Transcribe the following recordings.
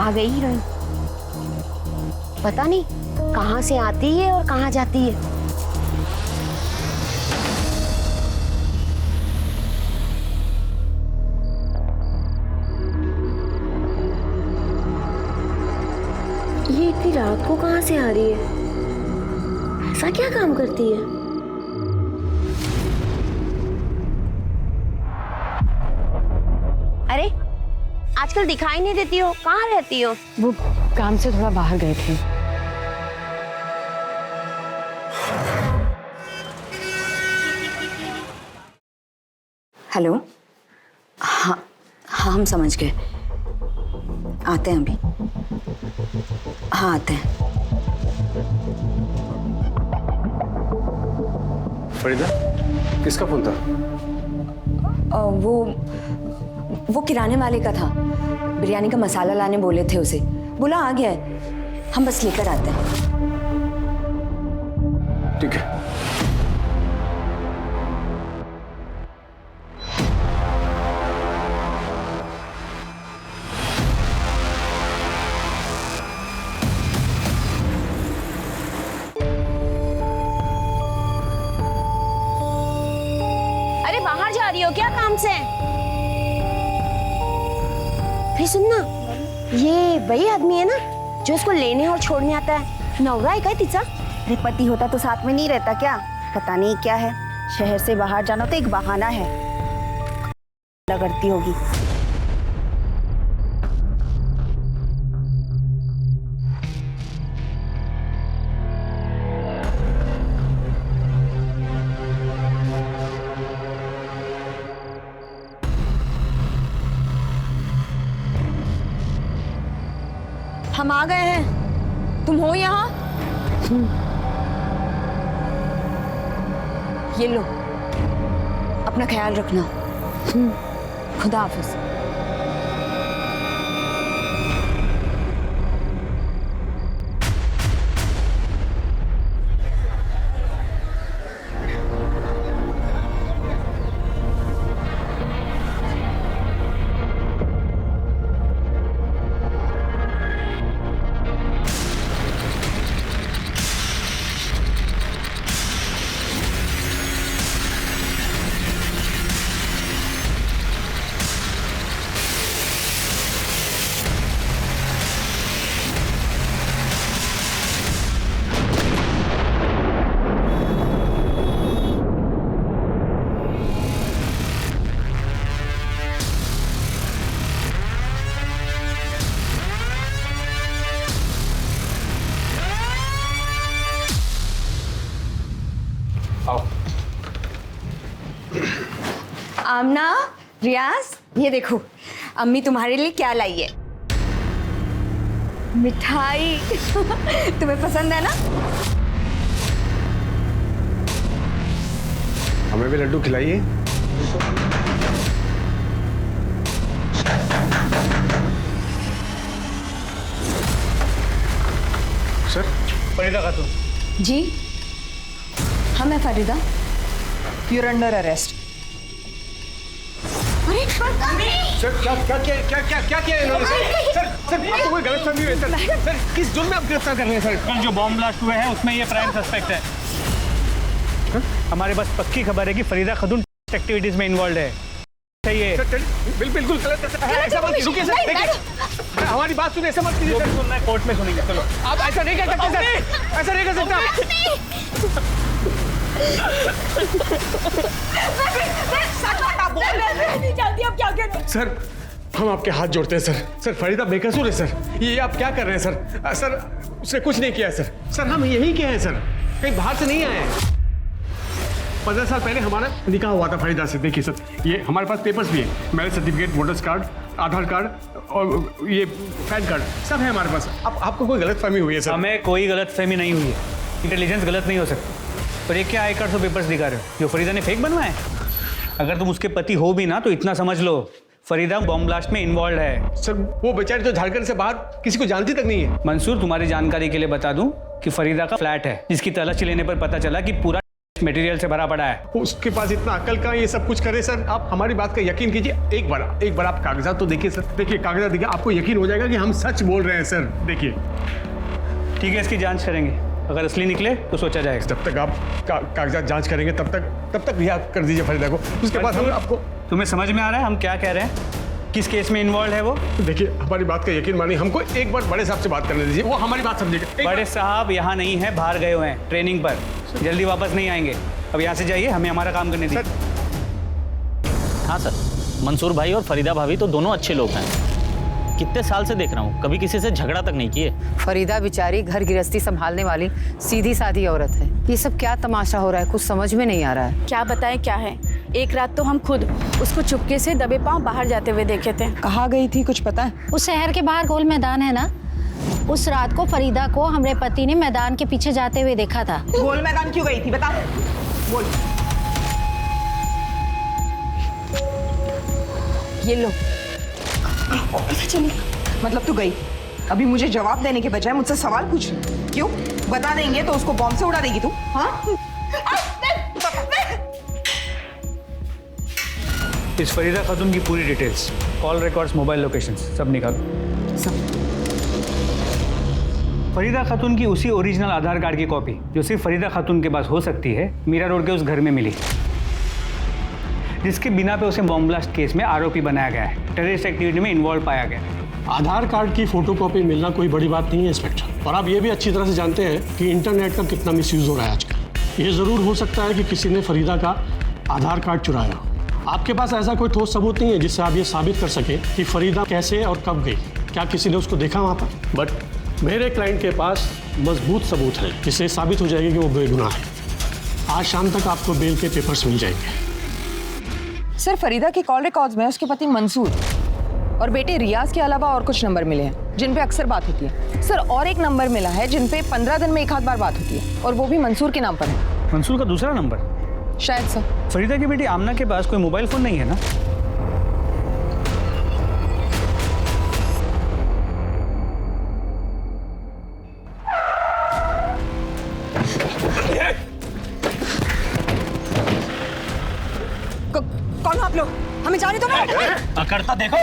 आ गई हीरोइन। पता नहीं कहाँ से आती है और कहाँ जाती है। ये इतनी रात को कहाँ से आ रही है? ऐसा क्या काम करती है? अरे आजकल दिखाई नहीं देती हो, कहाँ रहती हो? वो काम से थोड़ा बाहर गए थे। हेलो। हाँ हाँ, हम समझ गए, आते हैं अभी। हाँ आते हैं। फरीदा, किसका फोन था? वो किराने वाले का था। बिरयानी का मसाला लाने बोले थे उसे, बोला आ गया है, हम बस लेकर आते हैं। ठीक है। अरे बाहर जा रही हो क्या काम से? फिर सुनना, ये वही आदमी है ना जो इसको लेने और छोड़ने आता है? नवरा है क्या तिचा? अरे पति होता तो साथ में नहीं रहता क्या? पता नहीं क्या है, शहर से बाहर जाना तो एक बहाना है। करती होगी। हम आ गए हैं, तुम हो यहाँ? ये लो, अपना ख्याल रखना। खुदा हाफिज। आमना, रियाज, ये देखो अम्मी तुम्हारे लिए क्या लाई है। मिठाई। तुम्हें पसंद है ना? हमें भी लड्डू खिलाइए। सर। फरीदा खातून। जी हाँ, मैं Farida. You're under arrest. Sir क्या किया इन्होंने? सर आपको कोई गलतफहमी हुई है सर? किस जुर्म में आप गिरफ्तार कर रहे हैं सर? कल जो बॉम्ब ब्लास्ट हुए हैं उसमें ये प्राइम सस्पेक्ट है। हमारे पास पक्की खबर है कि फरीदा खातून एक्टिविटीज में इन्वॉल्व है। चाहिए बिल्कुल गलत है। ऐसा मत रुकिए सर, देखिए हमारी बात सुनिए, ऐसा मत कीजिए सर। सुनना है कोर्ट में सुनेंगे। चलो आप ऐसा नहीं कर सकते सर, ऐसा नहीं कर सकता। सर हम आपके हाथ जोड़ते हैं सर। सर फरीदा बेकसूर है सर। ये आप क्या कर रहे हैं सर? सर उसने कुछ नहीं किया है सर। सर हम यही के हैं सर, कहीं बाहर से नहीं आए हैं। 15 साल पहले हमारा निकाह हुआ था फरीदा से। देखिए सर, ये हमारे पास पेपर्स भी हैं, मैरिज सर्टिफिकेट, वोटर्स कार्ड, आधार कार्ड और ये पैन कार्ड सब है हमारे पास। आपको कोई गलतफहमी हुई है सर? हमें कोई गलतफहमी नहीं हुई है। इंटेलिजेंस गलत नहीं हो सकती। पर ये क्या आई कार्ड पेपर्स दिखा रहे हो जो फरीदा ने फेक बनवाए? अगर तुम उसके पति हो भी ना तो इतना समझ लो, फरीदा बॉम्ब ब्लास्ट में इन्वॉल्व है। सर वो बेचारी तो झारखंड से बाहर किसी को जानती तक नहीं है। मंसूर, तुम्हारी जानकारी के लिए बता दूं कि फरीदा का फ्लैट है जिसकी तलाशी लेने पर पता चला कि पूरा वेस्ट मटेरियल से भरा पड़ा है। उसके पास इतना अकल कहाँ ये सब कुछ करे सर? आप हमारी बात का यकीन कीजिए, एक बार आप कागजात तो देखिए सर। देखिए कागजात देखिए, आपको यकीन हो जाएगा कि हम सच बोल रहे हैं सर। देखिए। ठीक है, इसकी जांच करेंगे, अगर असली निकले तो सोचा जाएगा। जब तक आप कागजात जांच करेंगे तब तक रिहा कर दीजिए फरीदा को। उसके बाद हम आपको। तुम्हें समझ में आ रहा है हम क्या कह रहे हैं? किस केस में इन्वॉल्व है वो? देखिए हमारी बात का यकीन मानिए, हमको एक बार बड़े साहब से बात करने दीजिए, वो हमारी बात समझेंगे। बड़े साहब यहाँ नहीं है, बाहर गए हुए हैं ट्रेनिंग पर, जल्दी वापस नहीं आएंगे। अब यहाँ से जाइए, हमें हमारा काम करने दीजिए। हाँ सर, मंसूर भाई और फरीदा भाभी तो दोनों अच्छे लोग हैं। कितने साल से देख रहा हूँ, कभी किसी से झगड़ा तक नहीं किए। फरीदा बेचारी घर गृहस्थी संभालने वाली सीधी सादी औरत है। ये सब क्या तमाशा हो रहा है, कुछ समझ में नहीं आ रहा है। क्या बताएं क्या है। एक रात तो हम खुद उसको चुपके से दबे पांव बाहर जाते हुए देखे थे। कहाँ गई थी कुछ पता है? उस शहर के बाहर गोल मैदान है ना, उस रात को फरीदा को हमारे पति ने मैदान के पीछे जाते हुए देखा था। गोल मैदान क्यों गई थी बता, बोल। ये लो। मतलब तू गई, अभी मुझे जवाब देने के बजाय मुझसे सवाल पूछ रही? क्यों? बता देंगे तो उसको बॉम्ब से उड़ा देगी तू? हाँ? इस फरीदा खातून की पूरी details, call records, mobile locations सब निकालो। फरीदा खातून की उसी ओरिजिनल आधार कार्ड की कॉपी जो सिर्फ फरीदा खातून के पास हो सकती है, मीरा रोड के उस घर में मिली, जिसके बिना पे उसे बॉम्ब ब्लास्ट केस में आरोपी बनाया गया है, टेररिस्ट एक्टिविटी में इन्वॉल्व पाया गया। आधार कार्ड की फोटोकॉपी मिलना कोई बड़ी बात नहीं है इंस्पेक्टर, और आप ये भी अच्छी तरह से जानते हैं कि इंटरनेट का कितना मिसयूज हो रहा है आजकल। ये ज़रूर हो सकता है कि किसी ने फरीदा का आधार कार्ड चुराया हो। आपके पास ऐसा कोई ठोस सबूत नहीं है जिससे आप ये साबित कर सकें कि फरीदा कैसे और कब गई। क्या किसी ने उसको देखा वहाँ पर? बट मेरे क्लाइंट के पास मजबूत सबूत है जिससे साबित हो जाएगी कि वो बेगुनाह है। आज शाम तक आपको बेल के पेपर्स मिल जाएंगे। सर, फरीदा के कॉल रिकॉर्ड्स में उसके पति मंसूर और बेटे रियाज के अलावा और कुछ नंबर मिले हैं जिन पे अक्सर बात होती है। सर, और एक नंबर मिला है जिन पे 15 दिन में एक आध बार बात होती है, और वो भी मंसूर के नाम पर है। मंसूर का दूसरा नंबर? शायद सर। फरीदा की बेटी आमना के पास कोई मोबाइल फोन नहीं है ना? कौन हो आप लोग? हमें जाने दो। अकड़ता देखो,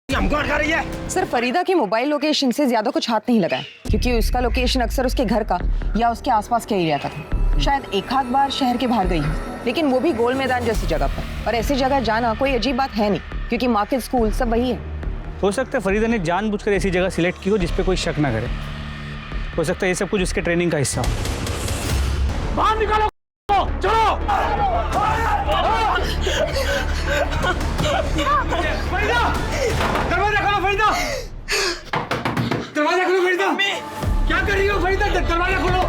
हमको अटका रही है। सर, फरीदा की मोबाइल लोकेशन से ज्यादा कुछ हाथ नहीं लगा है, क्योंकि उसका लोकेशन अक्सर उसके घर का या उसके आसपास के एरिया का था। शायद एक आध बार शहर के बाहर गई हो, लेकिन वो भी गोल मैदान जैसी जगह पर। और ऐसी जगह जाना कोई अजीब बात है नहीं, क्योंकि मार्केट, स्कूल सब वही है। हो सकता है फरीदा ने जानबूझकर ऐसी जगह सिलेक्ट की हो जिस पे कोई शक ना करे। हो सकता है ये सब कुछ उसके ट्रेनिंग का हिस्सा हो। बाहर निकालो, चलो। फरीदा, दरवाजा खोलो फरीदा, दरवाजा खोलो फरीदा। क्या कर रही हो फरीदा? दरवाजा खोलो।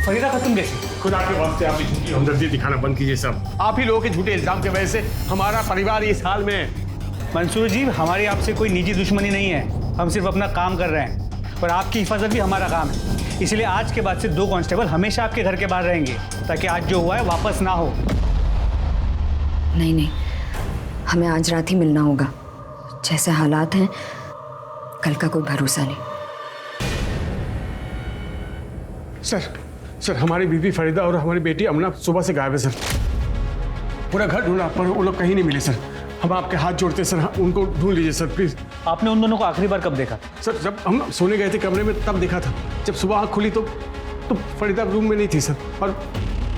फरीदा खातून कैसी? खुदा के वास्ते आप झूठी हमदर्दी दिखाना बंद कीजिए सब। आप ही लोगों के झूठे इल्जाम की वजह से हमारा परिवार इस हाल में है। मंसूर जी, हमारी आपसे कोई निजी दुश्मनी नहीं है, हम सिर्फ अपना काम कर रहे हैं, और आपकी हिफाजत भी हमारा काम है। इसलिए आज के बाद से 2 कांस्टेबल हमेशा आपके घर के बाहर रहेंगे, ताकि आज जो हुआ है वापस ना हो। नहीं, हमें आज रात ही मिलना होगा। जैसे हालात हैं, कल का कोई भरोसा नहीं। सर, हमारी बीवी फरीदा और हमारी बेटी अमना सुबह से गायब है सर। पूरा घर ढूंढा पर वो लोग कहीं नहीं मिले सर। हम आपके हाथ जोड़ते हैं सर, उनको ढूंढ लीजिए सर प्लीज। आपने उन दोनों को आखिरी बार कब देखा? सर, जब हम सोने गए थे कमरे में तब देखा था। जब सुबह आँख खुली तो फरीदा रूम में नहीं थी सर, और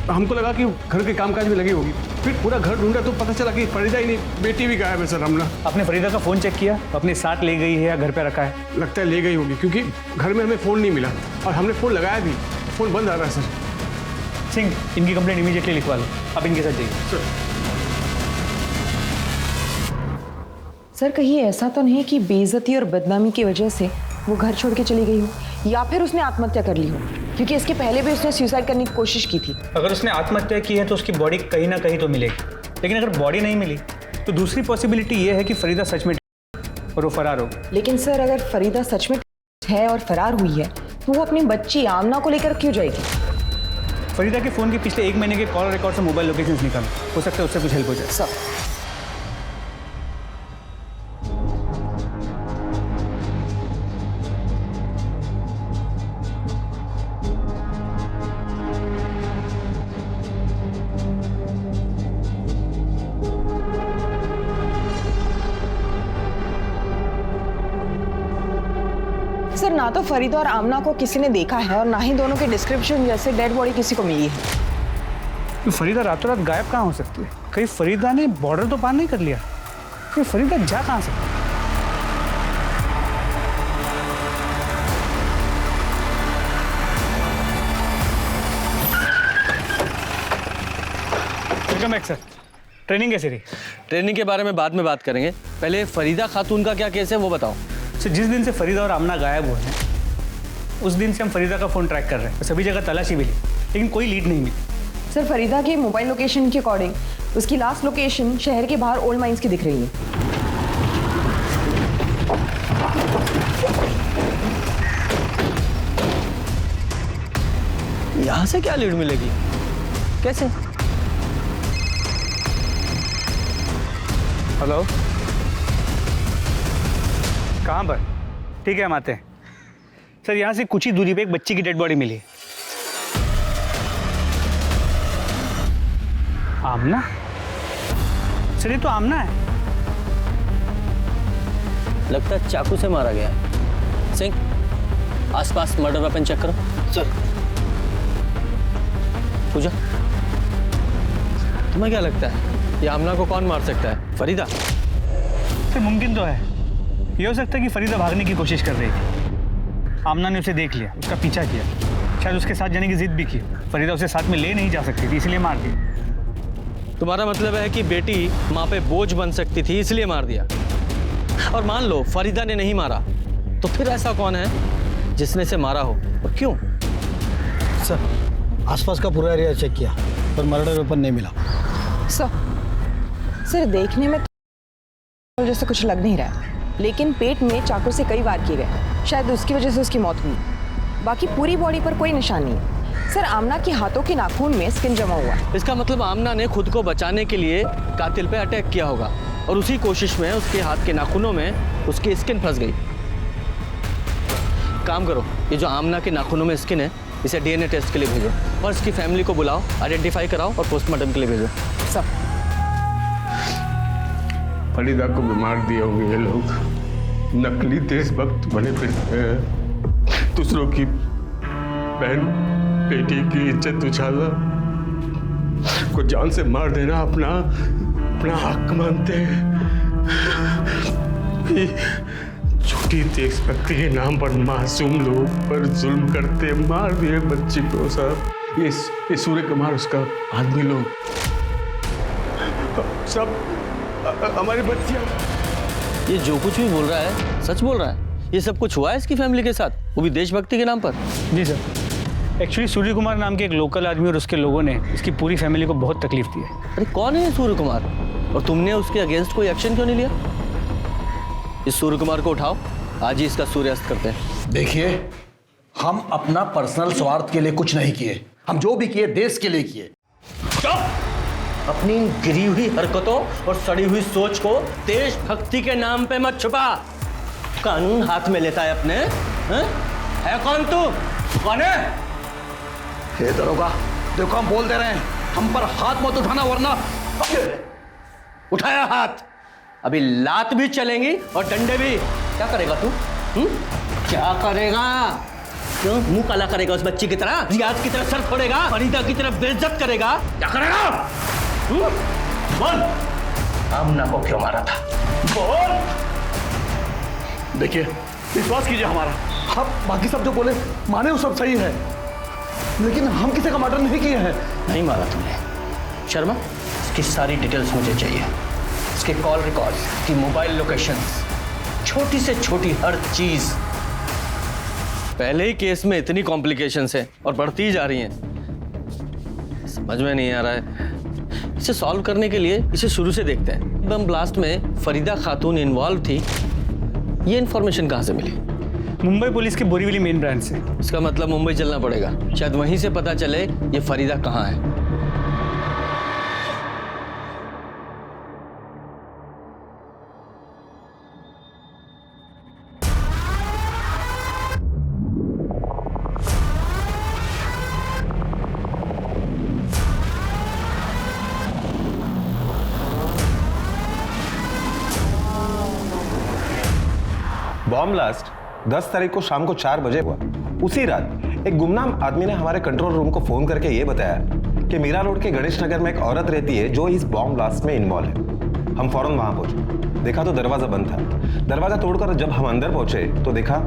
हमको लगा कि घर के कामकाज में लगी होगी। फिर पूरा घर ढूंढा तो पता चला कि फरीदा ही नहीं, बेटी भी गायब है सर। अमना, आपने फरीदा का फ़ोन चेक किया? अपने साथ ले गई है या घर पे रखा है? लगता है ले गई होगी, क्योंकि घर में हमें फ़ोन नहीं मिला और हमने फ़ोन लगाया भी, फ़ोन बंद आ रहा है सर। सिंह, इनकी कंप्लेंट इमीडिएटली लिखवा लो। अब इनके साथ जाइए। सर, कहीं ऐसा तो नहीं कि बेइज्जती और बदनामी की वजह से वो घर छोड़ के चली गई हो, या फिर उसने आत्महत्या कर ली हो, क्योंकि इसके पहले भी उसने सुसाइड करने की कोशिश की थी। अगर उसने आत्महत्या की है तो उसकी बॉडी कहीं ना कहीं तो मिलेगी, लेकिन अगर बॉडी नहीं मिली तो दूसरी पॉसिबिलिटी ये है कि फरीदा सच में और वो फरार हो। लेकिन सर, अगर फरीदा सच में है और फरार हुई है तो वो अपनी बच्ची आमना को लेकर क्यों जाएगी? फरीदा के फ़ोन के पिछले 1 महीने के कॉल रिकॉर्ड से मोबाइल लोकेशंस निकालो, हो सकता है उससे कुछ हेल्प हो जाए। सर, सर ना तो फरीदा और आमना को किसी ने देखा है और ना ही दोनों के डिस्क्रिप्शन जैसे डेड बॉडी किसी को मिली है। तो फरीदा रातों रात गायब कहाँ हो सकती है? कहीं फरीदा ने बॉर्डर तो पार नहीं कर लिया? फिर फरीदा जा कहाँ सकती है? Welcome back sir. ट्रेनिंग कैसी रही? ट्रेनिंग के बारे में बाद में बात करेंगे, पहले फरीदा खातून का क्या केस है वो बताओ। सर जिस दिन से फरीदा और आमना गायब हुए हैं उस दिन से हम फरीदा का फ़ोन ट्रैक कर रहे हैं। सभी जगह तलाशी भी ली लेकिन कोई लीड नहीं मिली। सर फरीदा के मोबाइल लोकेशन के अकॉर्डिंग उसकी लास्ट लोकेशन शहर के बाहर ओल्ड माइंस की दिख रही है। यहाँ से क्या लीड मिलेगी? कैसे? हेलो, कहाँ पर? ठीक है हम आते हैं। सर यहाँ से कुछ ही दूरी पे एक बच्ची की डेड बॉडी मिली है। आमना? सर ये तो आमना है। लगता है चाकू से मारा गया है। सिंह, आसपास मर्डर वेपन चेक करो। सर। पूजा, तुम्हें क्या लगता है ये आमना को कौन मार सकता है? फरीदा? सर मुमकिन तो है, ये हो सकता है कि फरीदा भागने की कोशिश कर रही थी। आमना ने उसे देख लिया, उसका पीछा किया, शायद उसके साथ जाने की जिद भी की। फरीदा उसे साथ में ले नहीं जा सकती थी इसलिए मार दी। तुम्हारा मतलब है कि बेटी माँ पे बोझ बन सकती थी इसलिए मार दिया। और मान लो फरीदा ने नहीं मारा तो फिर ऐसा कौन है जिसने इसे मारा हो और क्यों? सर आसपास का पूरा एरिया चेक किया पर मर्डर वेपन नहीं मिला। सर देखने में तो जैसे कुछ लग नहीं रहा है, लेकिन पेट में चाकू से कई वार किए गए, शायद उसकी वजह से उसकी मौत हुई। बाकी पूरी बॉडी पर कोई निशान नहीं है। सर आमना के हाथों के नाखून में स्किन जमा हुआ है। इसका मतलब आमना ने खुद को बचाने के लिए कातिल पे अटैक किया होगा और उसी कोशिश में उसके हाथ के नाखूनों में उसकी स्किन फंस गई। काम करो, ये जो आमना के नाखूनों में स्किन है इसे डीएनए टेस्ट के लिए भेजो और इसकी फैमिली को बुलाओ, आइडेंटिफाई कराओ और पोस्टमार्टम के लिए भेजो। सब फरीदा को भी मार दिए होंगे ये लोग। नकली देशभक्त बने फिरते हैं, दूसरों की बहन बेटी की इज्जत उछालना, को जान से मार देना अपना हक मानते हैं। छोटी देशभक्ति के नाम पर मासूम लोग पर जुल्म करते, मार दिए बच्ची को। साहब ये सूर्य कुमार उसका आदमी लोग सब हमारी बच्चियां। ये जो कुछ भी बोल रहा है सच बोल रहा है? ये सब कुछ हुआ है इसकी फैमिली के साथ, वो भी देशभक्ति के नाम पर? जी सर, एक्चुअली सूर्य कुमार नाम के एक लोकल आदमी और उसके लोगों ने इसकी पूरी फैमिली को बहुत तकलीफ दी है। अरे कौन है ये सूर्य कुमार और तुमने उसके अगेंस्ट कोई एक्शन क्यों नहीं लिया? इस सूर्य कुमार को उठाओ, आज ही इसका सूर्यास्त करते हैं। देखिए हम अपना पर्सनल स्वार्थ के लिए कुछ नहीं किए, हम जो भी किए देश के लिए किए। अपनी गिरी हुई हरकतों और सड़ी हुई सोच को देशभक्ति के नाम पे मत छुपा। कानून हाथ में लेता है अपने। है कौन तू? कौन है? हे दरोगा, देखो हम बोल दे रहे हैं, हम पर हाथ मत उठाना वरना। उठाया हाथ, अभी लात भी चलेंगी और डंडे भी। क्या करेगा तू? क्या करेगा? क्यों मुंह काला करेगा उस बच्ची की तरह? रियाज की तरह सर फोड़ेगा? फरीदा की तरह बेइज्जत करेगा? क्या करेगा? बोल, आमना को क्यों मारा था? बोल। देखिए विश्वास कीजिए हमारा, हम बाकी सब जो बोले माने वो सब सही है, लेकिन हम किसी का मर्डर नहीं किए हैं। नहीं मारा तुमने। शर्मा, इसकी सारी डिटेल्स मुझे चाहिए। इसके कॉल रिकॉर्ड्स, इसकी मोबाइल लोकेशंस, छोटी से छोटी हर चीज। पहले ही केस में इतनी कॉम्प्लिकेशंस हैं और बढ़ती जा रही हैं, समझ में नहीं आ रहा है। इसे सॉल्व करने के लिए इसे शुरू से देखते हैं। बम ब्लास्ट में फरीदा खातून इन्वॉल्व थी, ये इन्फॉर्मेशन कहाँ से मिली? मुंबई पुलिस के बोरीवली मेन ब्रांच से। इसका मतलब मुंबई चलना पड़ेगा, शायद वहीं से पता चले ये फरीदा कहाँ है। बॉम्ब ब्लास्ट 10 तारीख को शाम को 4 बजे हुआ। उसी रात एक गुमनाम आदमी ने हमारे कंट्रोल रूम को फोन करके ये बताया कि मीरा रोड के गणेश नगर में एक औरत रहती है जो इस बॉम्ब ब्लास्ट में इन्वॉल्व है। हम फौरन वहां पहुंचे, देखा तो दरवाजा बंद था। दरवाजा तोड़कर जब हम अंदर पहुंचे तो देखा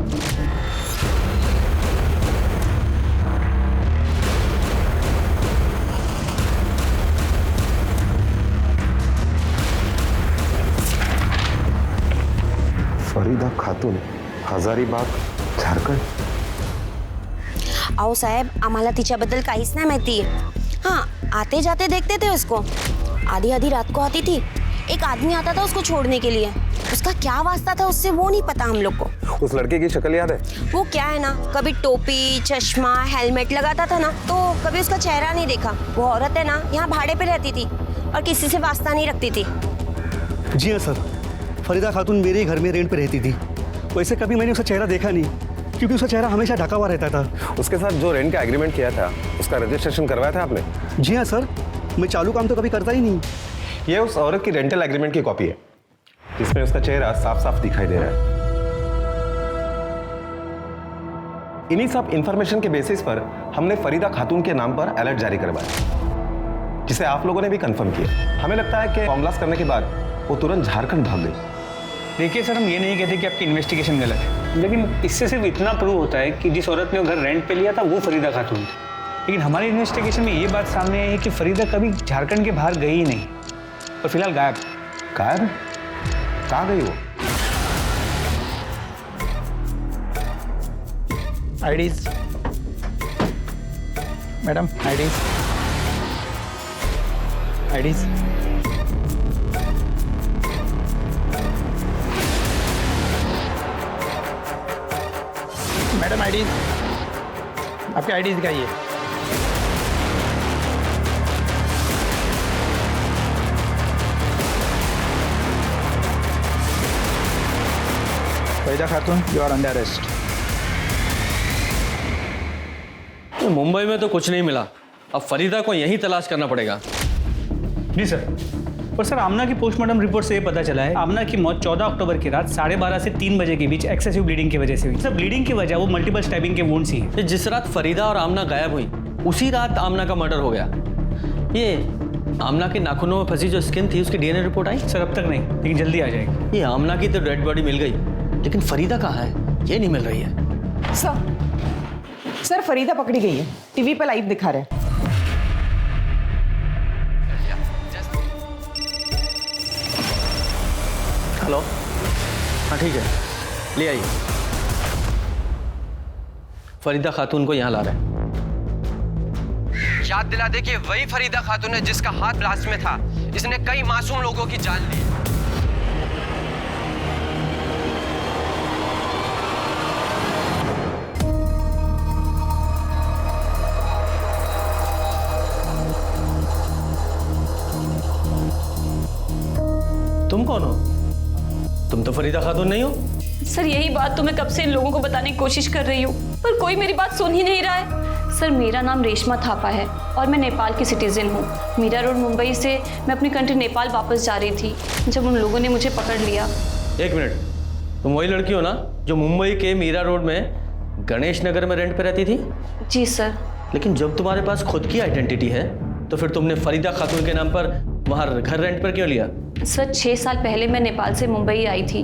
फरीदा खातून, हजारीबाग, झारखंड। अहो साहेब, आम्हाला तिच्याबद्दल काहीच नाही माहिती। हाँ, आते जाते देखते थे उसको। आधी आधी रात को आती थी। एक आदमी आता था उसको छोड़ने के लिए। उसका क्या वास्ता था उससे वो नहीं पता हम लोग को। उस लड़के की शक्ल याद है? वो क्या है ना, कभी टोपी, चश्मा, हेलमेट लगाता था ना, तो कभी उसका चेहरा नहीं देखा। वो औरत है ना, यहाँ भाड़े पे रहती थी और किसी से वास्ता नहीं रखती थी। जी हाँ सर, फरीदा खातून मेरे ही घर में रेंट पे रहती थी। वैसे कभी मैंने उसका चेहरा देखा नहीं, क्योंकि उसका चेहरा हमेशा ढका हुआ रहता था। उसके साथ जो रेंट का एग्रीमेंट किया था उसका रजिस्ट्रेशन करवाया था आपने? जी हाँ सर, मैं चालू काम तो कभी करता ही नहीं। ये उस औरत की रेंटल एग्रीमेंट की कॉपी है, जिसमें उसका चेहरा साफ साफ दिखाई दे रहा है। इन्हीं सब इंफॉर्मेशन के बेसिस पर हमने फरीदा खातून के नाम पर अलर्ट जारी करवाया, जिसे आप लोगों ने भी कंफर्म किया। हमें लगता है कि बॉम्ब ब्लास्ट करने के बाद वो तुरंत झारखंड भाग गई। देखिए सर, हम ये नहीं कहते कि आपकी इन्वेस्टिगेशन गलत है, लेकिन इससे सिर्फ इतना प्रूव होता है कि जिस औरत ने वो घर रेंट पे लिया था वो फरीदा खातून थी। लेकिन हमारी इन्वेस्टिगेशन में ये बात सामने आई है कि फरीदा कभी झारखंड के बाहर गई ही नहीं और फिलहाल गायब। गायब? कहाँ गई वो? IDs madam, IDs IDs madam, IDs, आपके आईडीज दिखाइए। Farida Khatun, you are under arrest. Mumbai में तो कुछ नहीं मिला, अब फरीदा को यहीं तलाश करना पड़ेगा। जी सर, पर सर आमना की पोस्टमार्टम रिपोर्ट से ये पता चला है आमना की मौत 14 अक्टूबर की रात 12:30 से 3 बजे के बीच एक्सेसिव ब्लीडिंग की वजह से हुई। सर ब्लीडिंग की वजह वो मल्टीपल स्टैबिंग के वुंड्स ही है। जिस रात फरीदा और आमना गायब हुई उसी रात आमना का मर्डर हो गया। ये आमना के नाखूनों में फंसी जो स्किन थी उसकी डीएनए रिपोर्ट आई? सर अब तक नहीं, लेकिन जल्दी आ जाएगी। ये आमना की तो डेड बॉडी मिल गई, लेकिन फरीदा कहाँ है ये नहीं मिल रही है। सर फरीदा पकड़ी गई है, टीवी पे लाइव दिखा रहे हैं। हेलो, हाँ ठीक है, ले आइए। फरीदा खातून को यहाँ ला रहे हैं। याद दिला दे कि वही फरीदा खातून है जिसका हाथ ब्लास्ट में था। इसने कई मासूम लोगों की जान ली। तुम कौन हो? तुम तो फरीदा खातून नहीं हो। सर यही बात तो मैं कब से इन लोगों को बताने की कोशिश कर रही हूँ, पर कोई मेरी बात सुन ही नहीं रहा है। सर मेरा नाम रेशमा थापा है और मैं नेपाल की सिटीजन हूँ। मीरा रोड मुंबई से मैं अपनी कंट्री नेपाल वापस जा रही थी जब उन लोगों ने मुझे पकड़ लिया। एक मिनट, तुम वही लड़की हो ना जो मुंबई के मीरा रोड में गणेश नगर में रेंट पे रहती थी? जी सर। लेकिन जब तुम्हारे पास खुद की आइडेंटिटी है तो फिर तुमने फरीदा खातून के नाम पर वहाँ घर रेंट पर क्यों लिया? सर 6 साल पहले मैं नेपाल से मुंबई आई थी,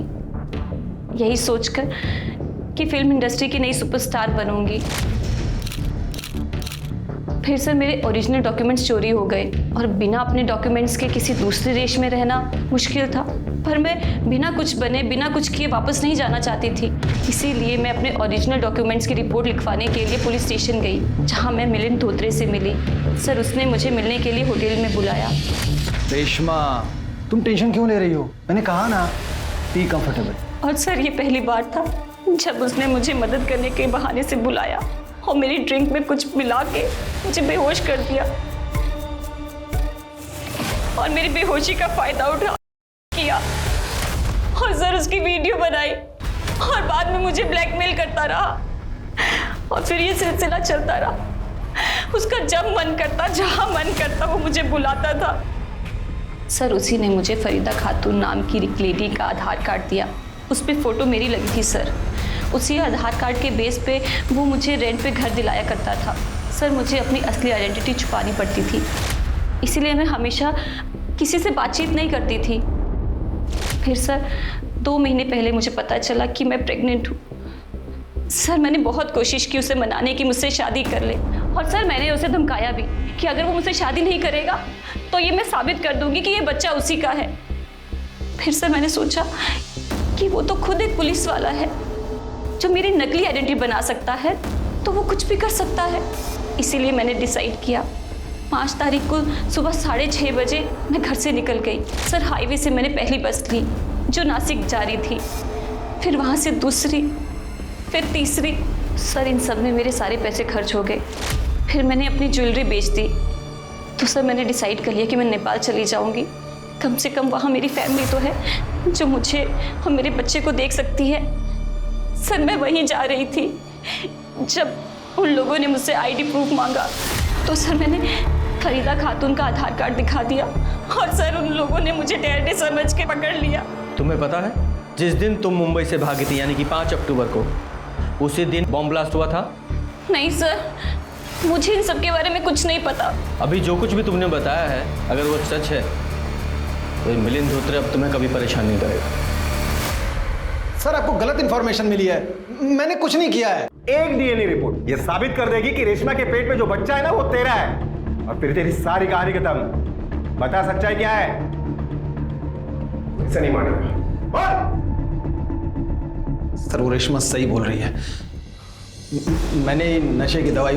यही सोचकर कि फिल्म इंडस्ट्री की नई सुपरस्टार बनूंगी। फिर सर मेरे ओरिजिनल डॉक्यूमेंट्स चोरी हो गए और बिना अपने डॉक्यूमेंट्स के किसी दूसरे देश में रहना मुश्किल था। पर मैं बिना कुछ बने, बिना कुछ किए वापस नहीं जाना चाहती थी। इसीलिए मैं अपने ओरिजिनल डॉक्यूमेंट्स की रिपोर्ट लिखवाने के लिए पुलिस स्टेशन गई, जहां मैं मिलिंद धोत्रे से मिली। सर उसने मुझे मिलने के लिए होटल में बुलाया। रेशमा, तुम टेंशन क्यों ले रही हो? मैंने कहा ना, बी कंफर्टेबल। और सर ये पहली बार था जब उसने मुझे मदद करने के बहाने से बुलाया और मेरी ड्रिंक में कुछ मिला के मुझे बेहोश कर दिया और मेरी बेहोशी का फायदा उठा किया और सर उसकी वीडियो बनाई और बाद में मुझे ब्लैकमेल करता रहा और फिर ये सिलसिला चलता रहा। उसका जब मन करता, जहां मन करता वो मुझे बुलाता था। सर उसी ने मुझे फरीदा खातून नाम की एक लेडी का आधार कार्ड दिया, उस पर फोटो मेरी लगी थी सर। उसी आधार कार्ड के बेस पे वो मुझे रेंट पे घर दिलाया करता था। सर मुझे अपनी असली आइडेंटिटी छुपानी पड़ती थी, इसीलिए मैं हमेशा किसी से बातचीत नहीं करती थी। फिर सर 2 महीने पहले मुझे पता चला कि मैं प्रेग्नेंट हूँ। सर मैंने बहुत कोशिश की उसे मनाने की मुझसे शादी कर ले, और सर मैंने उसे धमकाया भी कि अगर वो मुझसे शादी नहीं करेगा तो ये मैं साबित कर दूंगी कि ये बच्चा उसी का है। फिर सर मैंने सोचा कि वो तो खुद एक पुलिस वाला है जो मेरी नकली आइडेंटिटी बना सकता है, तो वो कुछ भी कर सकता है। इसीलिए मैंने डिसाइड किया 5 तारीख को सुबह 6:30 बजे मैं घर से निकल गई। सर हाईवे से मैंने पहली बस ली जो नासिक जा रही थी, फिर वहाँ से दूसरी, फिर तीसरी। सर इन सब में मेरे सारे पैसे खर्च हो गए। फिर मैंने अपनी ज्वेलरी बेच दी। तो सर मैंने डिसाइड कर लिया कि मैं नेपाल चली जाऊंगी। कम से कम वहाँ मेरी फैमिली तो है जो मुझे और मेरे बच्चे को देख सकती है। सर मैं वहीं जा रही थी। जब उन लोगों ने मुझसे आईडी प्रूफ मांगा तो सर मैंने फरीदा खातून का आधार कार्ड दिखा दिया, और सर उन लोगों ने मुझे डैडी समझ के पकड़ लिया। तुम्हें पता है जिस दिन तुम मुंबई से भागी थी, यानी कि 5 अक्टूबर को, उसी दिन बॉम्ब ब्लास्ट हुआ था? नहीं सर, मुझे इन सब के बारे में कुछ नहीं पता। अभी जो कुछ भी तुमने बताया है अगर वो सच है तो मिलिंद धोत्रे अब तुम्हें कभी परेशान नहीं करेगा। सर आपको गलत इंफॉर्मेशन मिली है, मैंने कुछ नहीं किया है। एक डीएनए रिपोर्ट ये साबित कर देगी कि रेशमा के पेट में जो बच्चा है ना वो तेरा है, और फिर तेरी सारी कहानी खत्म। बता सच्चाई क्या है? इसे नहीं मानेगा। सर वो रेशमा सही बोल रही है। मैंने नशे की दवाई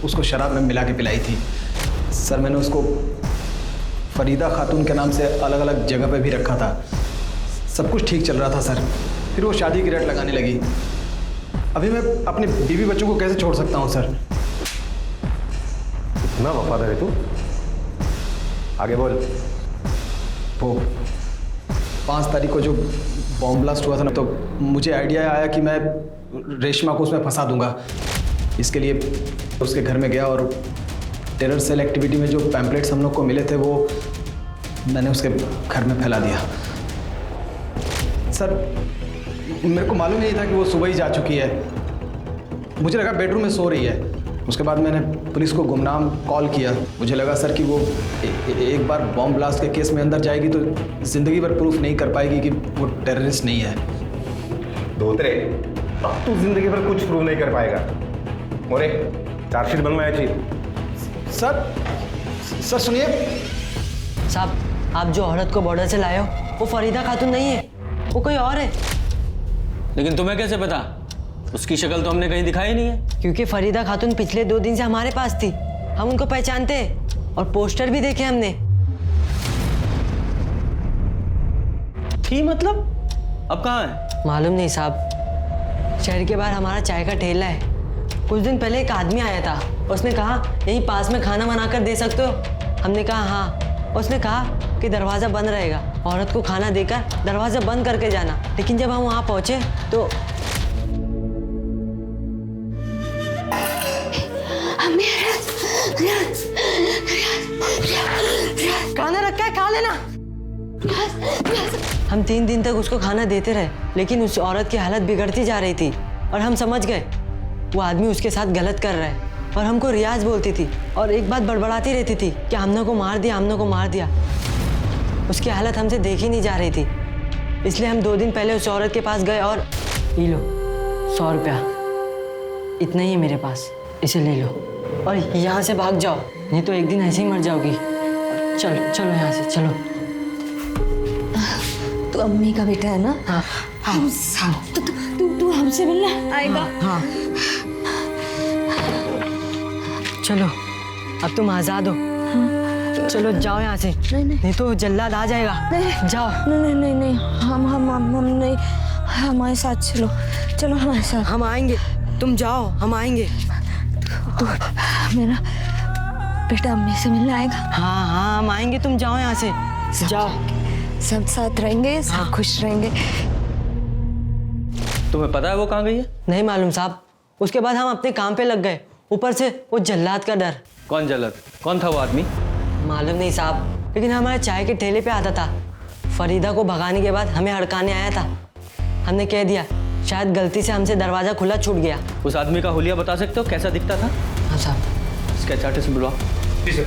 उसको शराब में मिला के पिलाई थी। सर मैंने उसको फरीदा खातून के नाम से अलग अलग जगह पे भी रखा था। सब कुछ ठीक चल रहा था सर, फिर वो शादी की रट लगाने लगी। अभी मैं अपने बीवी बच्चों को कैसे छोड़ सकता हूँ सर? इतना वफादार है तू? आगे बोल। वो 5 तारीख को जो बॉम्ब ब्लास्ट हुआ था ना, तो मुझे आइडिया आया कि मैं रेशमा को उसमें फंसा दूंगा। इसके लिए उसके घर में गया और टेरर सेल एक्टिविटी में जो पैम्पलेट्स हम लोग को मिले थे वो मैंने उसके घर में फैला दिया। सर मेरे को मालूम नहीं था कि वो सुबह ही जा चुकी है। मुझे लगा बेडरूम में सो रही है। उसके बाद मैंने पुलिस को गुमनाम कॉल किया। मुझे लगा सर कि वो एक बार बॉम्ब ब्लास्ट के केस में अंदर जाएगी तो ज़िंदगी भर प्रूफ नहीं कर पाएगी कि वो टेररिस्ट नहीं है। धोत्रे, अब तू जिंदगी भर कुछ प्रूव नहीं कर पाएगा। मोरे, चार्जशीट बनवाया चाहिए। सर सुनिए साहब, आप जो औरत को बॉर्डर से लाए हो वो फरीदा खातून नहीं है, वो कोई और है। लेकिन तुम्हें कैसे पता? उसकी शक्ल तो हमने कहीं दिखाई नहीं है। क्योंकि फरीदा खातून पिछले 2 दिन से हमारे पास थी, हम उनको पहचानते हैं और पोस्टर भी देखे हमने। थी मतलब? अब कहाँ है? मालूम नहीं साहब, शहर के बाहर हमारा चाय का ठेला है। कुछ दिन पहले एक आदमी आया था, उसने कहा यहीं पास में खाना बना कर दे सकते हो? हमने कहा हाँ। उसने कहा कि दरवाज़ा बंद रहेगा, औरत को खाना देकर दरवाज़ा बंद करके जाना। लेकिन जब हम वहाँ पहुँचे तो खाना रखा है, खा लेना। हम 3 दिन तक उसको खाना देते रहे, लेकिन उस औरत की हालत बिगड़ती जा रही थी और हम समझ गए वो आदमी उसके साथ गलत कर रहा है। और हमको रियाज बोलती थी और एक बात बड़बड़ाती रहती थी कि हमने को मार दिया, हमने को मार दिया। उसकी हालत हमसे देखी नहीं जा रही थी, इसलिए हम 2 दिन पहले उस औरत के पास गए और ये लो 100 रुपया, इतना ही है मेरे पास, इसे ले लो और यहाँ से भाग जाओ, नहीं तो एक दिन ऐसे ही मर जाओगी। चलो चलो यहाँ से चलो। तू अम्मी का बेटा है ना? हाँ हाँ। तू हमसे मिलना आएगा? हाँ। चलो अब तुम आजाद हो। चलो जाओ यहाँ से, नहीं तो जल्लाद आ जाएगा। जाओ। नहीं, हम नहीं, हमारे साथ चलो, चलो हमारे साथ। हम आएंगे, तुम जाओ, हम आएंगे। तू मेरा बेटा अम्मी से मिलने आएगा? हाँ हम आएंगे, तुम जाओ यहाँ से, जाओ। सब साथ रहेंगे, सब खुश रहेंगे। तुम्हें पता है वो कहाँ गई है? नहीं मालूम साहब। उसके बाद हम अपने काम पे लग गए, ऊपर से वो जल्लाद का डर। कौन जल्लाद? कौन था वो आदमी? मालूम नहीं साहब, लेकिन हमारे चाय के ठेले पे आता था। फरीदा को भगाने के बाद हमें हड़काने आया था। हमने कह दिया शायद गलती से हमसे दरवाजा खुला छूट गया। उस आदमी का हुलिया बता सकते हो, कैसा दिखता था? हाँ साहब। स्केच आर्टिस्ट से बुलवाओ। जी सर।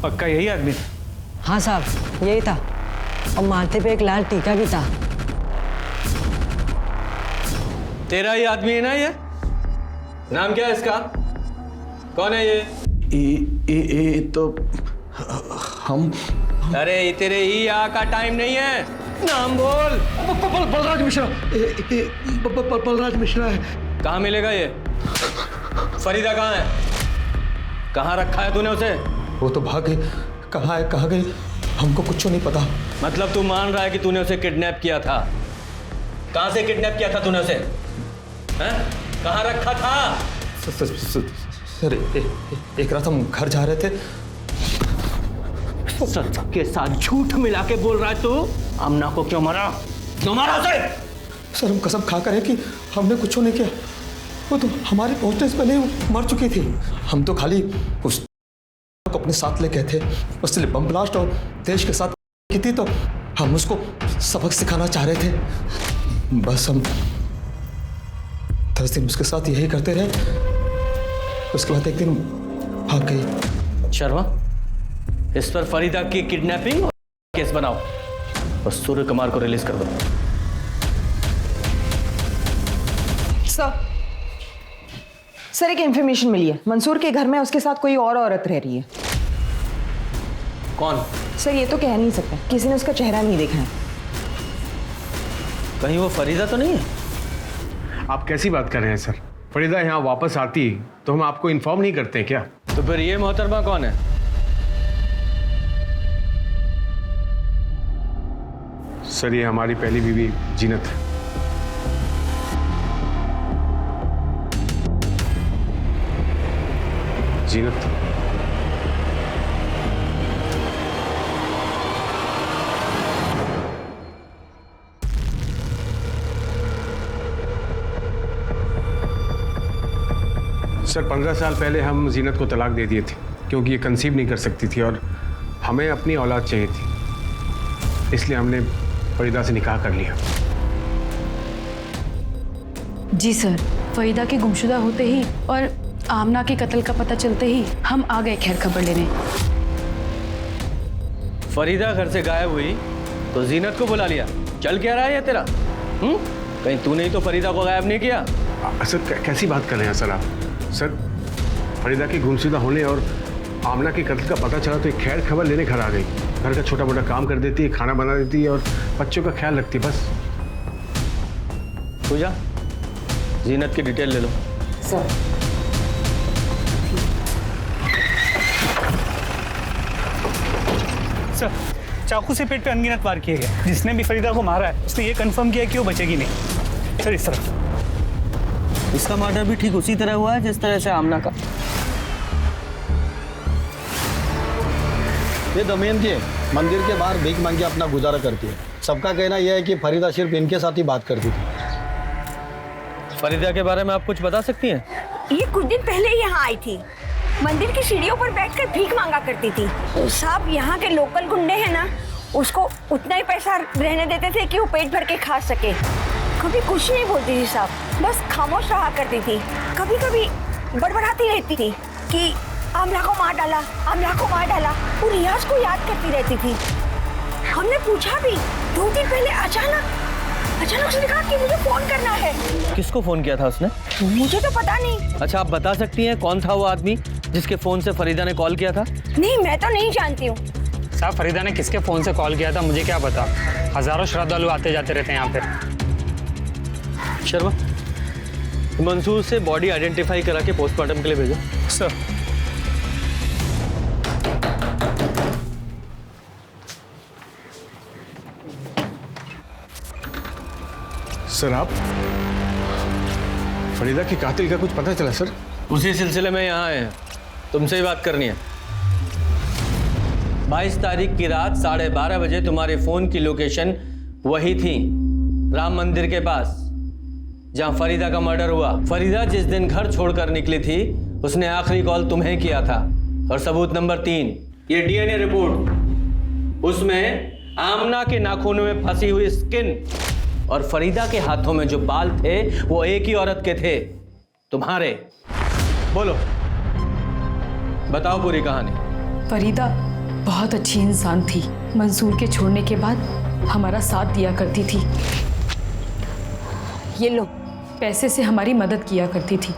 पक्का यही आदमी था? हाँ साहब, यही था। और माथे पे एक लाल टीका भी था। तेरा ही आदमी है ना ये? नाम क्या है इसका? कौन है ये? ये तो हम। अरे तेरे ही यहाँ का टाइम नहीं है, नाम बोल। बलराज मिश्रा। बलराज मिश्रा है। कहाँ मिलेगा ये? फरीदा कहाँ है? कहाँ रखा है तूने उसे? वो तो भाग गई। कहाँ है, कहाँ गई, हमको कुछ नहीं पता। मतलब तू मान रहा है कि तूने उसे किडनैप किया था? कहाँ से किडनैप किया था तूने उसे? हैं? कहाँ रखा था? सर एक रात हम घर जा रहे थे। सच के साथ झूठ मिला के बोल रहा है तू? आमना को क्यों मारा? क्यों मारा उसे? सर हम कसम खाकर है कि हमने कुछ नहीं किया। वो तो हमारे पहुंचने से पहले वो मर चुकी थी। हम तो खाली उस को अपने साथ ले गए थे। उसने बम ब्लास्ट और देश के साथ की थी, तो हम उसको सबक सिखाना चाह रहे थे। बस हम 10 दिन उसके साथ यही करते रहे। उसके बाद एक दिन भाग गई। शर्मा, इस पर फरीदा की किडनैपिंग केस बनाओ और सूर्य कुमार को रिलीज कर दो। सर एक इंफॉर्मेशन मिली है, मंसूर के घर में उसके साथ कोई और औरत रह रही है। कौन? सर ये तो कह नहीं सकते, किसी ने उसका चेहरा नहीं देखा है। कहीं वो फरीदा तो नहीं है? आप कैसी बात कर रहे हैं सर? फरीदा यहाँ वापस आती तो हम आपको इन्फॉर्म नहीं करते क्या? तो फिर ये मोहतरमा कौन है? सर ये हमारी पहली बीवी जीनत है। जीनत। सर 15 साल पहले हम जीनत को तलाक दे दिए थे क्योंकि ये कंसीव नहीं कर सकती थी और हमें अपनी औलाद चाहिए थी, इसलिए हमने फरीदा से निकाह कर लिया। जी सर, फरीदा के गुमशुदा होते ही और आमना के कत्ल का पता चलते ही हम आ गए खैर खबर लेने। फरीदा घर से गायब हुई तो जीनत को बुला लिया। चल क्या रहा है ये तेरा? कहीं तूने ही तो फरीदा को गायब नहीं किया? सर कैसी बात कर रहे हैं सर आप? सर फरीदा के गुमशुदा होने और आमना के कत्ल का पता चला तो एक खैर खबर लेने घर आ गई। घर का छोटा मोटा काम कर देती है, खाना बना देती है और बच्चों का ख्याल रखती है। बस पूजा, जीनत की डिटेल ले लो। सर सर चाकू से पेट पे अनगिनत वार किए गए। जिसने भी फरीदा को मारा है उसने ये कंफर्म किया कि वो बचेगी नहीं। सर इस तरफ इसका मर्डर भी ठीक उसी तरह हुआ है जिस तरह से आमना का। ये दमयंती है, मंदिर के बाहर भीख मांग के अपना गुजारा करती है। सबका कहना यह है कि फरीदा सिर्फ इनके साथ ही बात करती थी। फरीदा के बारे में आप कुछ बता सकती हैं? ये कुछ दिन पहले ही यहाँ आई थी, मंदिर की सीढ़ियों पर बैठकर भीख मांगा करती थी। साहब यहाँ के लोकल गुंडे हैं ना, उसको उतना ही पैसा रहने देते थे कि वो पेट भर के खा सके। कभी कुछ नहीं बोलती थी साहब, बस खामोश रहा करती थी। कभी कभी बड़बड़ाती रहती थी कि आमला को मार डाला, आमला को मार डाला। वो रियाज को याद करती रहती थी। हमने पूछा भी, 2 दिन पहले अचानक उसने कहा कि मुझे फोन करना है। किसको फोन किया था उसने? मुझे तो पता नहीं। अच्छा आप बता सकती हैं कौन था वो आदमी जिसके फोन से फरीदा ने कॉल किया था? नहीं, मैं तो नहीं जानती हूँ साहब। फरीदा ने किसके फोन से कॉल किया था मुझे क्या पता। हजारों श्रद्धालु आते जाते रहते हैं यहाँ पे। शर्मा, मंसूर से बॉडी आइडेंटिफाई करा के पोस्टमार्टम के लिए भेजो। सर सर आप फरीदा के कातिल का कुछ पता चला सर? उसी सिलसिले में यहाँ आए हैं, तुमसे ही बात करनी है। 22 तारीख की रात 12:30 बजे तुम्हारे फोन की लोकेशन वही थी, राम मंदिर के पास। जहां फरीदा का मर्डर हुआ। फरीदा जिस दिन घर छोड़कर निकली थी उसने आखिरी कॉल तुम्हें किया था। और सबूत नंबर 3, ये डीएनए रिपोर्ट, उसमें आमना के नाखूनों में फंसी हुई स्किन और फरीदा के हाथों में जो बाल थे वो एक ही औरत के थे, तुम्हारे। बोलो, बताओ पूरी कहानी। फरीदा बहुत अच्छी इंसान थी। मंसूर के छोड़ने के बाद हमारा साथ दिया करती थी। ये लो, पैसे से हमारी मदद किया करती थी।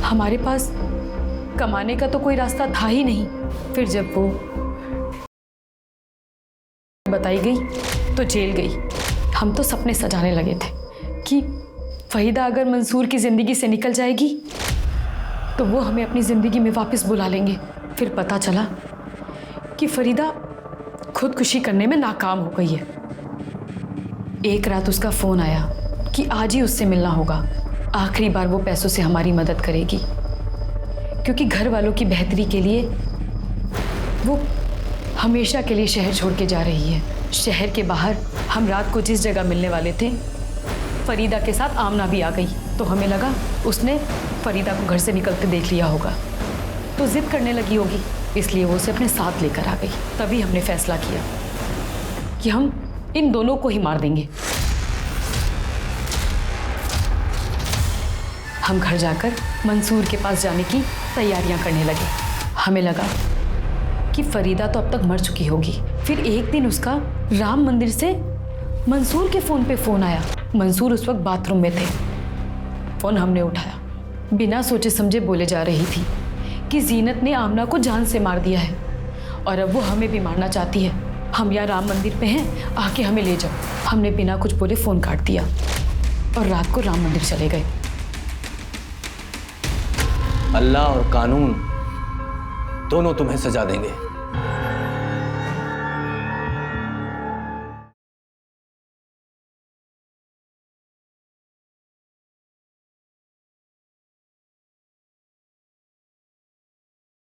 हमारे पास कमाने का तो कोई रास्ता था ही नहीं। फिर जब वो बताई गई तो जेल गई। हम तो सपने सजाने लगे थे कि फरीदा अगर मंसूर की ज़िंदगी से निकल जाएगी तो वो हमें अपनी ज़िंदगी में वापस बुला लेंगे। फिर पता चला कि फरीदा खुदकुशी करने में नाकाम हो गई है। एक रात उसका फ़ोन आया कि आज ही उससे मिलना होगा। आखिरी बार वो पैसों से हमारी मदद करेगी, क्योंकि घर वालों की बेहतरी के लिए वो हमेशा के लिए शहर छोड़ के जा रही है। शहर के बाहर हम रात को जिस जगह मिलने वाले थे, फरीदा के साथ आमना भी आ गई। तो हमें लगा उसने फरीदा को घर से निकलते देख लिया होगा, तो जिद करने लगी होगी, इसलिए वो उसे अपने साथ लेकर आ गई। तभी हमने फैसला किया कि हम इन दोनों को ही मार देंगे। हम घर जाकर मंसूर के पास जाने की तैयारियां करने लगे। हमें लगा कि फरीदा तो अब तक मर चुकी होगी। फिर एक दिन उसका राम मंदिर से मंसूर के फ़ोन पे फ़ोन आया। मंसूर उस वक्त बाथरूम में थे। फ़ोन हमने उठाया। बिना सोचे समझे बोले जा रही थी कि जीनत ने आमना को जान से मार दिया है और अब वो हमें भी मारना चाहती है। हम यहाँ राम मंदिर पे हैं, आके हमें ले जाओ। हमने बिना कुछ बोले फ़ोन काट दिया और रात को राम मंदिर चले गए। अल्लाह और कानून दोनों तुम्हें सजा देंगे।